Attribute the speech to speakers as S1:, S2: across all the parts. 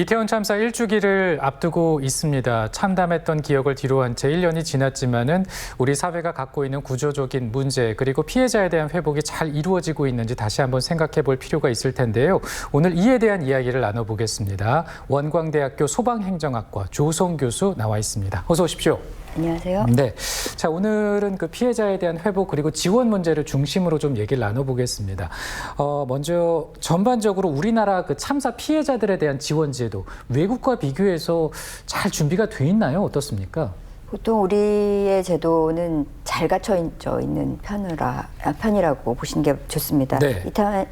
S1: 이태원 참사 1주기를 앞두고 있습니다. 참담했던 기억을 뒤로한 채 1년이 지났지만은 우리 사회가 갖고 있는 구조적인 문제 그리고 피해자에 대한 회복이 잘 이루어지고 있는지 다시 한번 생각해 볼 필요가 있을 텐데요. 오늘 이에 대한 이야기를 나눠보겠습니다. 원광대학교 소방행정학과 조성 교수 나와 있습니다. 어서 오십시오.
S2: 안녕하세요.
S1: 네, 자 오늘은 그 피해자에 대한 회복 그리고 지원 문제를 중심으로 좀 얘기를 나눠보겠습니다. 먼저 전반적으로 우리나라 그 참사 피해자들에 대한 지원 제도 외국과 비교해서 잘 준비가 돼 있나요? 어떻습니까?
S2: 보통 우리의 제도는 잘 갖춰 있는 편이라고 보시는 게 좋습니다.
S1: 네.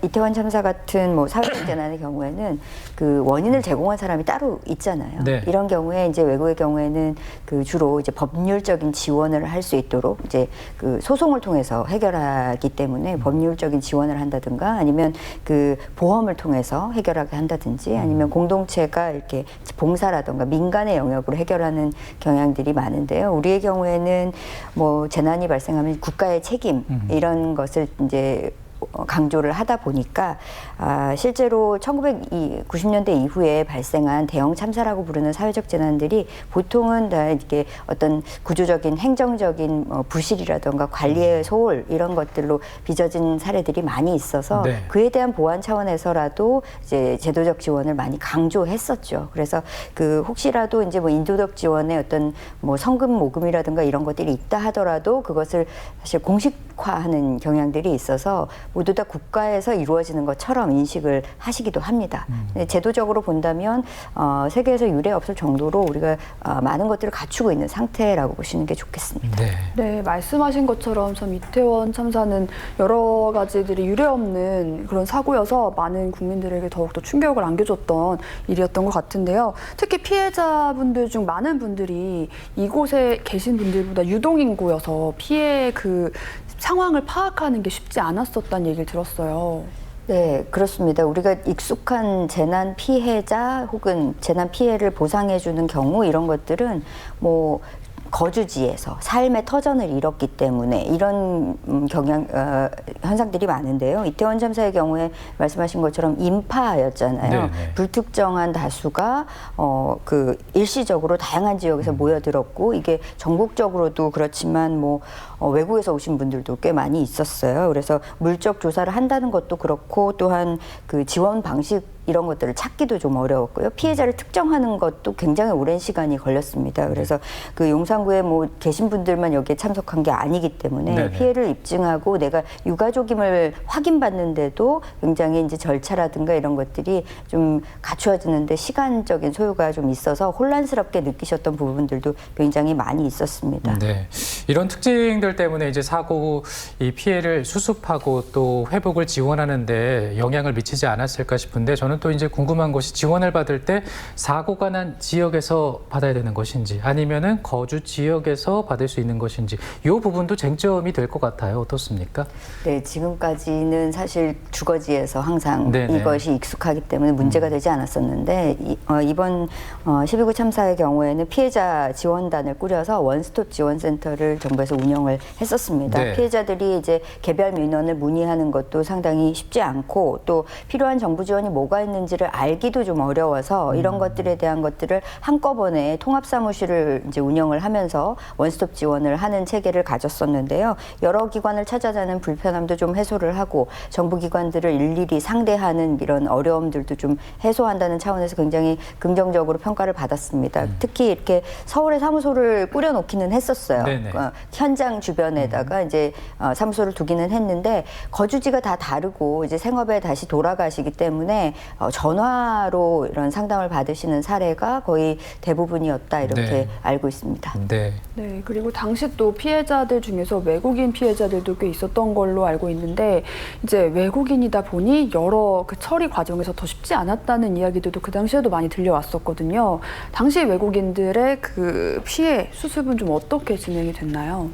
S2: 이태원 참사 같은 뭐 사회적 재난의 경우에는 그 원인을 제공한 사람이 따로 있잖아요.
S1: 네.
S2: 이런 경우에 이제 외국의 경우에는 그 주로 이제 법률적인 지원을 할 수 있도록 이제 그 소송을 통해서 해결하기 때문에 법률적인 지원을 한다든가 아니면 그 보험을 통해서 해결하게 한다든지 아니면 공동체가 이렇게 봉사라든가 민간의 영역으로 해결하는 경향들이 많은데요. 우리의 경우에는 뭐 재난이 발생하면 국가의 책임 이런 것을 이제 강조를 하다 보니까 실제로 1990년대 이후에 발생한 대형 참사라고 부르는 사회적 재난들이 보통은 다 이렇게 어떤 구조적인 행정적인 부실이라든가 관리의 소홀 이런 것들로 빚어진 사례들이 많이 있어서
S1: 네.
S2: 그에 대한 보완 차원에서라도 이제 제도적 지원을 많이 강조했었죠. 그래서 그 혹시라도 이제 뭐 인도적 지원의 어떤 뭐 성금 모금이라든가 이런 것들이 있다 하더라도 그것을 사실 공식화하는 경향들이 있어서 모두 다 국가에서 이루어지는 것처럼 인식을 하시기도 합니다. 제도적으로 본다면 세계에서 유례 없을 정도로 우리가 많은 것들을 갖추고 있는 상태라고 보시는 게 좋겠습니다.
S1: 네.
S3: 네, 말씀하신 것처럼 참 이태원 참사는 여러 가지들이 유례없는 그런 사고여서 많은 국민들에게 더욱더 충격을 안겨줬던 일이었던 것 같은데요. 특히 피해자분들 중 많은 분들이 이곳에 계신 분들보다 유동인구여서 피해 그 상황을 파악하는 게 쉽지 않았었다는 얘기를 들었어요.
S2: 네, 그렇습니다. 우리가 익숙한 재난 피해자 혹은 재난 피해를 보상해주는 경우 이런 것들은 뭐 거주지에서 삶의 터전을 잃었기 때문에 이런 현상들이 많은데요. 이태원 참사의 경우에 말씀하신 것처럼 인파였잖아요.
S1: 네네.
S2: 불특정한 다수가 그 일시적으로 다양한 지역에서 모여들었고 이게 전국적으로도 그렇지만 뭐 외국에서 오신 분들도 꽤 많이 있었어요. 그래서 물적 조사를 한다는 것도 그렇고 또한 그 지원 방식 이런 것들을 찾기도 좀 어려웠고요. 피해자를 특정하는 것도 굉장히 오랜 시간이 걸렸습니다. 그래서 그 용산구에 뭐 계신 분들만 여기에 참석한 게 아니기 때문에
S1: 네네.
S2: 피해를 입증하고 내가 유가족임을 확인받는데도 굉장히 이제 절차라든가 이런 것들이 좀 갖추어지는데 시간적인 소요가 좀 있어서 혼란스럽게 느끼셨던 부분들도 굉장히 많이 있었습니다.
S1: 네. 이런 특징들 때문에 이제 사고 이 피해를 수습하고 또 회복을 지원하는데 영향을 미치지 않았을까 싶은데 저는 또 이제 궁금한 것이 지원을 받을 때 사고가 난 지역에서 받아야 되는 것인지 아니면은 거주 지역에서 받을 수 있는 것인지 이 부분도 쟁점이 될 것 같아요. 어떻습니까?
S2: 네, 지금까지는 사실 주거지에서 항상
S1: 네네.
S2: 이것이 익숙하기 때문에 문제가 되지 않았었는데 이번 12구 참사의 경우에는 피해자 지원단을 꾸려서 원스톱 지원센터를 정부에서 운영을 했었습니다.
S1: 네.
S2: 피해자들이 이제 개별 민원을 문의하는 것도 상당히 쉽지 않고 또 필요한 정부 지원이 뭐가 있는지를 알기도 좀 어려워서 이런 것들에 대한 것들을 한꺼번에 통합사무실을 이제 운영을 하면서 원스톱 지원을 하는 체계를 가졌었는데요. 여러 기관을 찾아가는 불편함도 좀 해소를 하고 정부 기관들을 일일이 상대하는 이런 어려움들도 좀 해소한다는 차원에서 굉장히 긍정적으로 평가를 받았습니다. 특히 이렇게 서울에 사무소를 꾸려놓기는 했었어요. 현장 주변에다가 이제 사무소를 두기는 했는데 거주지가 다 다르고 이제 생업에 다시 돌아가시기 때문에 전화로 이런 상담을 받으시는 사례가 거의 대부분이었다 이렇게
S1: 네.
S2: 알고 있습니다.
S1: 네.
S3: 네, 그리고 당시 또 피해자들 중에서 외국인 피해자들도 꽤 있었던 걸로 알고 있는데 이제 외국인이다 보니 여러 그 처리 과정에서 더 쉽지 않았다는 이야기들도 그 당시에도 많이 들려왔었거든요. 당시 외국인들의 그 피해 수습은 좀 어떻게 진행이 됐나요?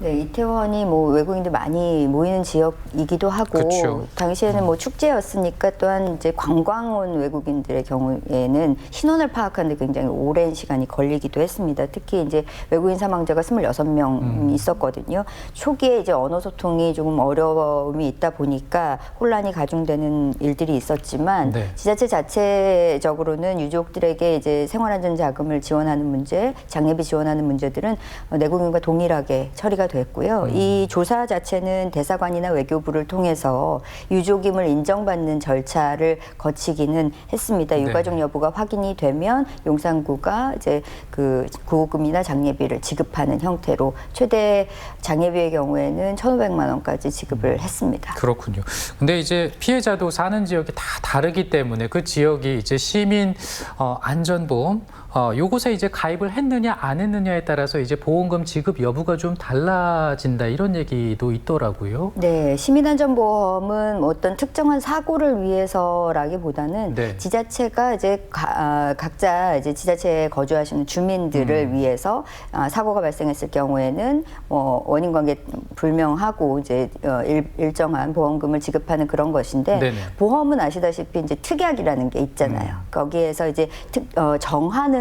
S2: 네, 이태원이 뭐 외국인들 많이 모이는 지역이기도 하고
S1: 그쵸.
S2: 당시에는 뭐 축제였으니까 또한 이제 관광 온 외국인들의 경우에는 신원을 파악하는 데 굉장히 오랜 시간이 걸리기도 했습니다. 특히 이제 외국인 사망자가 26명 있었거든요. 초기에 이제 언어 소통이 조금 어려움이 있다 보니까 혼란이 가중되는 일들이 있었지만
S1: 네.
S2: 지자체 자체적으로는 유족들에게 이제 생활안전 자금을 지원하는 문제, 장례비 지원하는 문제들은 내국인과 동일하게 처리가 됐고요. 이 조사 자체는 대사관이나 외교부를 통해서 유족임을 인정받는 절차를 거치기는 했습니다.
S1: 네.
S2: 유가족 여부가 확인이 되면 용산구가 이제 그 구호금이나 장례비를 지급하는 형태로 최대 장례비의 경우에는 1,500만 원까지 지급을 했습니다.
S1: 그렇군요. 근데 이제 피해자도 사는 지역이 다 다르기 때문에 그 지역이 이제 시민 안전보험 요것에 이제 가입을 했느냐 안 했느냐에 따라서 이제 보험금 지급 여부가 좀 달라진다 이런 얘기도 있더라고요.
S2: 네, 시민안전보험은 어떤 특정한 사고를 위해서라기보다는
S1: 네.
S2: 지자체가 이제 각자 이제 지자체에 거주하시는 주민들을 위해서 사고가 발생했을 경우에는 원인 관계 불명하고 이제 일정한 보험금을 지급하는 그런 것인데
S1: 네네.
S2: 보험은 아시다시피 이제 특약이라는 게 있잖아요. 거기에서 이제 정하는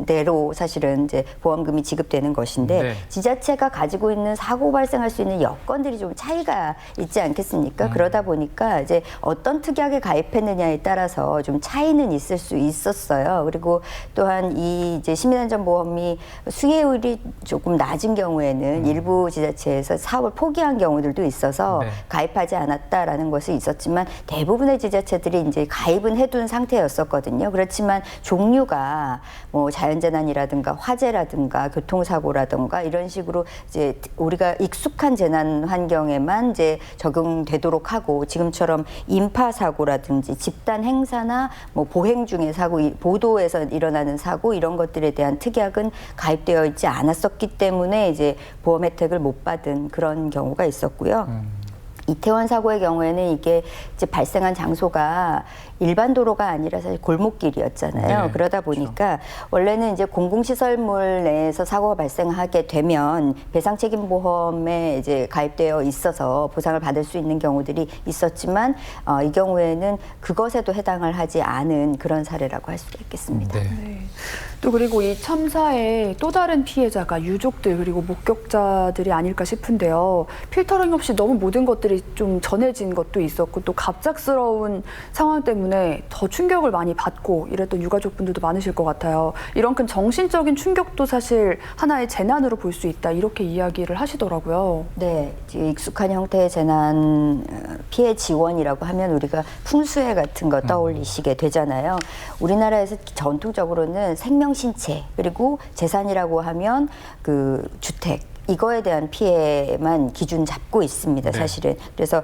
S2: 대로 사실은 이제 보험금이 지급되는 것인데
S1: 네.
S2: 지자체가 가지고 있는 사고 발생할 수 있는 여건들이 좀 차이가 있지 않겠습니까? 그러다 보니까 이제 어떤 특약에 가입했느냐에 따라서 좀 차이는 있을 수 있었어요. 그리고 또한 이 이제 시민안전보험이 수혜율이 조금 낮은 경우에는 일부 지자체에서 사업을 포기한 경우들도 있어서
S1: 네.
S2: 가입하지 않았다라는 것이 있었지만 대부분의 지자체들이 이제 가입은 해둔 상태였었거든요. 그렇지만 종류가 뭐 자연재난이라든가 화재라든가 교통사고라든가 이런 식으로 이제 우리가 익숙한 재난 환경에만 이제 적용되도록 하고 지금처럼 인파 사고라든지 집단 행사나 뭐 보행 중의 사고, 보도에서 일어나는 사고 이런 것들에 대한 특약은 가입되어 있지 않았었기 때문에 이제 보험 혜택을 못 받은 그런 경우가 있었고요. 이태원 사고의 경우에는 이게 이제 발생한 장소가 일반 도로가 아니라 사실 골목길이었잖아요.
S1: 네,
S2: 그러다 보니까 원래는 이제 공공시설물 내에서 사고가 발생하게 되면 배상책임보험에 이제 가입되어 있어서 보상을 받을 수 있는 경우들이 있었지만 이 경우에는 그것에도 해당을 하지 않은 그런 사례라고 할 수가 있겠습니다.
S1: 네.
S3: 네. 또 그리고 이 참사의 또 다른 피해자가 유족들 그리고 목격자들이 아닐까 싶은데요. 필터링 없이 너무 모든 것들이 좀 전해진 것도 있었고 또 갑작스러운 상황 때문에 더 충격을 많이 받고 이랬던 유가족분들도 많으실 것 같아요. 이런 큰 정신적인 충격도 사실 하나의 재난으로 볼 수 있다 이렇게 이야기를 하시더라고요.
S2: 네, 익숙한 형태의 재난 피해 지원이라고 하면 우리가 풍수해 같은 거 떠올리시게 되잖아요. 우리나라에서 전통적으로는 생명 신체 그리고 재산이라고 하면 그 주택 이거에 대한 피해만 기준 잡고 있습니다, 사실은. 그래서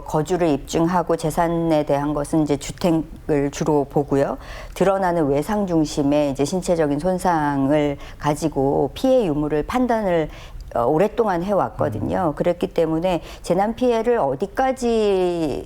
S2: 거주를 입증하고 재산에 대한 것은 이제 주택을 주로 보고요. 드러나는 외상 중심의 이제 신체적인 손상을 가지고 피해 유무를 판단을 오랫동안 해왔거든요. 그랬기 때문에 재난 피해를 어디까지로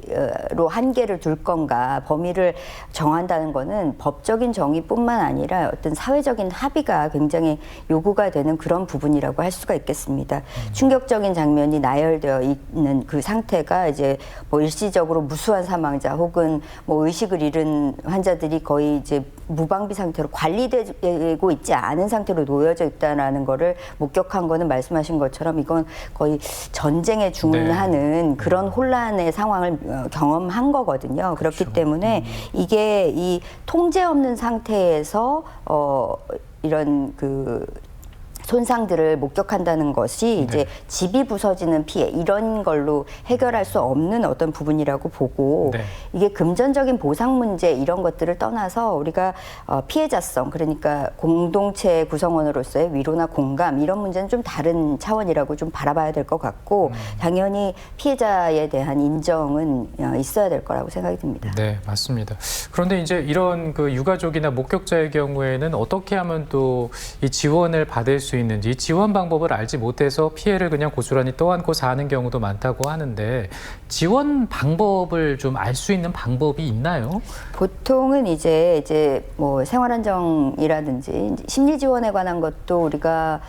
S2: 한계를 둘 건가 범위를 정한다는 거는 법적인 정의뿐만 아니라 어떤 사회적인 합의가 굉장히 요구가 되는 그런 부분이라고 할 수가 있겠습니다. 충격적인 장면이 나열되어 있는 그 상태가 이제 뭐 일시적으로 무수한 사망자 혹은 뭐 의식을 잃은 환자들이 거의 이제 무방비 상태로 관리되고 있지 않은 상태로 놓여져 있다는 거를 목격한 거는 말씀하신 것처럼 이건 거의 전쟁에 준하는 그런 혼란의 상황을 경험한 거거든요. 그렇기 때문에 이게 이 통제 없는 상태에서 이런 그 손상들을 목격한다는 것이 이제 집이 부서지는 피해 이런 걸로 해결할 수 없는 어떤 부분이라고 보고 이게 금전적인 보상 문제 이런 것들을 떠나서 우리가 피해자성 그러니까 공동체 구성원으로서의 위로나 공감 이런 문제는 좀 다른 차원이라고 좀 바라봐야 될 것 같고 당연히 피해자에 대한 인정은 있어야 될 거라고 생각이 듭니다.
S1: 네, 맞습니다. 그런데 이제 이런 그 유가족이나 목격자의 경우에는 어떻게 하면 또 이 지원을 받을 수 있는지 지원 방법을 알지 못해서 피해를 그냥 고스란히 떠안고 사는 경우도 많다고 하는데 지원 방법을 좀 알 수 있는 방법이 있나요?
S2: 보통은 이제 뭐 생활안정이라든지 심리 지원에 관한 것도 우리가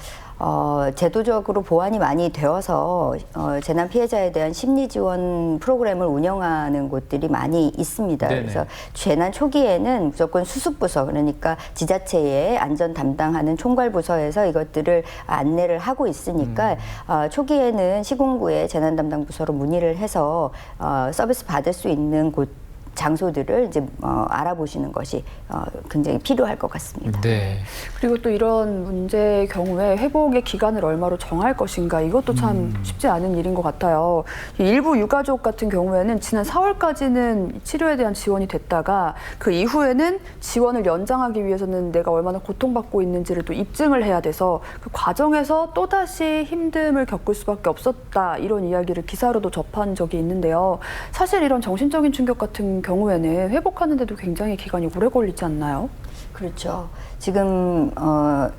S2: 제도적으로 보완이 많이 되어서 재난 피해자에 대한 심리 지원 프로그램을 운영하는 곳들이 많이 있습니다.
S1: 네네.
S2: 그래서 재난 초기에는 무조건 수습부서, 그러니까 지자체의 안전 담당하는 총괄부서에서 이것들을 안내를 하고 있으니까 초기에는 시군구의 재난 담당 부서로 문의를 해서 서비스 받을 수 있는 곳 장소들을 이제 알아보시는 것이 굉장히 필요할 것 같습니다.
S1: 네.
S3: 그리고 또 이런 문제의 경우에 회복의 기간을 얼마로 정할 것인가, 이것도 참 쉽지 않은 일인 것 같아요. 일부 유가족 같은 경우에는 지난 4월까지는 치료에 대한 지원이 됐다가 그 이후에는 지원을 연장하기 위해서는 내가 얼마나 고통받고 있는지를 또 입증을 해야 돼서 그 과정에서 또다시 힘듦을 겪을 수밖에 없었다, 이런 이야기를 기사로도 접한 적이 있는데요. 사실 이런 정신적인 충격 같은 경우에는 회복하는데도 굉장히 기간이 오래 걸리지 않나요?
S2: 그렇죠. 지금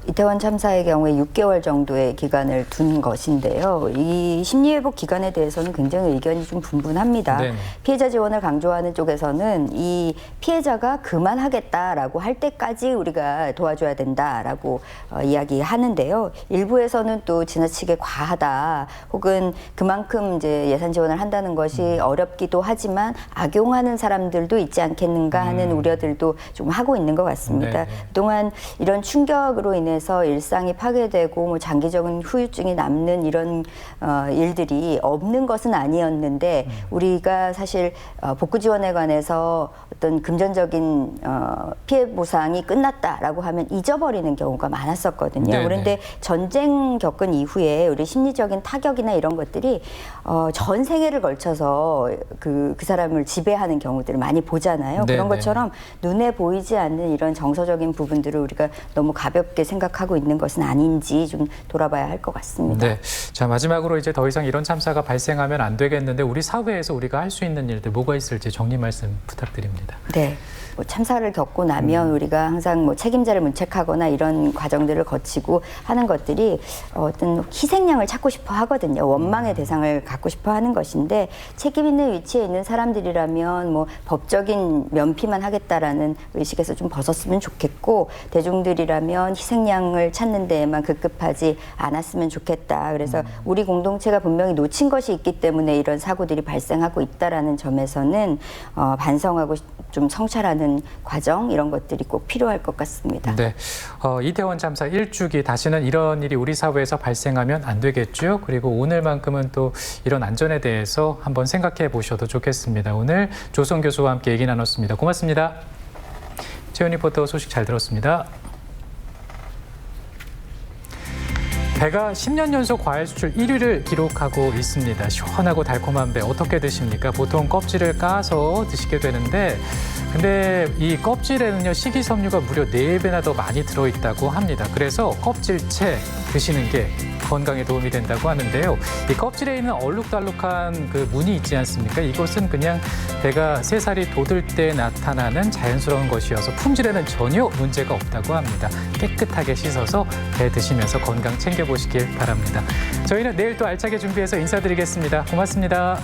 S2: 이태원 참사의 경우에 6개월 정도의 기간을 둔 것인데요. 이 심리회복 기간에 대해서는 굉장히 의견이 좀 분분합니다.
S1: 네네.
S2: 피해자 지원을 강조하는 쪽에서는 이 피해자가 그만하겠다라고 할 때까지 우리가 도와줘야 된다라고 이야기하는데요. 일부에서는 또 지나치게 과하다, 혹은 그만큼 이제 예산 지원을 한다는 것이 어렵기도 하지만 악용하는 사람들도 있지 않겠는가 하는 우려들도 좀 하고 있는 것 같습니다.
S1: 네네.
S2: 그동안 이런 충격으로 인해서 일상이 파괴되고 뭐 장기적인 후유증이 남는 이런 일들이 없는 것은 아니었는데 우리가 사실 복구 지원에 관해서 어떤 금전적인 피해 보상이 끝났다라고 하면 잊어버리는 경우가 많았었거든요.
S1: 네네.
S2: 그런데 전쟁 겪은 이후에 우리 심리적인 타격이나 이런 것들이 전 생애를 걸쳐서 그 사람을 지배하는 경우들을 많이 보잖아요.
S1: 네네.
S2: 그런 것처럼 눈에 보이지 않는 이런 정서적인 부분들을 우리가 너무 가볍게 생각하고 있는 것은 아닌지 좀 돌아봐야 할 것 같습니다.
S1: 네. 자, 마지막으로 이제 더 이상 이런 참사가 발생하면 안 되겠는데 우리 사회에서 우리가 할 수 있는 일들 뭐가 있을지 정리 말씀 부탁드립니다.
S2: 네. 뭐 참사를 겪고 나면 우리가 항상 뭐 책임자를 문책하거나 이런 과정들을 거치고 하는 것들이 어떤 희생양을 찾고 싶어 하거든요. 원망의 대상을 갖고 싶어 하는 것인데, 책임 있는 위치에 있는 사람들이라면 뭐 법적인 면피만 하겠다라는 의식에서 좀 벗었으면 좋겠고, 대중들이라면 희생양을 찾는 데에만 급급하지 않았으면 좋겠다. 그래서 우리 공동체가 분명히 놓친 것이 있기 때문에 이런 사고들이 발생하고 있다라는 점에서는 반성하고 좀 성찰하는 과정, 이런 것들이 꼭 필요할 것 같습니다.
S1: 네, 이태원 참사 1주기, 다시는 이런 일이 우리 사회에서 발생하면 안 되겠죠. 그리고 오늘만큼은 또 이런 안전에 대해서 한번 생각해 보셔도 좋겠습니다. 오늘 조성 교수와 함께 얘기 나눴습니다. 고맙습니다. 최은 리포터 소식 잘 들었습니다. 배가 10년 연속 과일 수출 1위를 기록하고 있습니다. 시원하고 달콤한 배 어떻게 드십니까? 보통 껍질을 까서 드시게 되는데, 근데 이 껍질에는요, 식이섬유가 무려 4배나 더 많이 들어있다고 합니다. 그래서 껍질채 드시는 게 건강에 도움이 된다고 하는데요. 이 껍질에 있는 얼룩덜룩한 그 무늬 있지 않습니까? 이것은 그냥 배가 3살이 돋을 때 나타나는 자연스러운 것이어서 품질에는 전혀 문제가 없다고 합니다. 깨끗하게 씻어서 배 드시면서 건강 챙겨보시길 바랍니다. 저희는 내일 또 알차게 준비해서 인사드리겠습니다. 고맙습니다.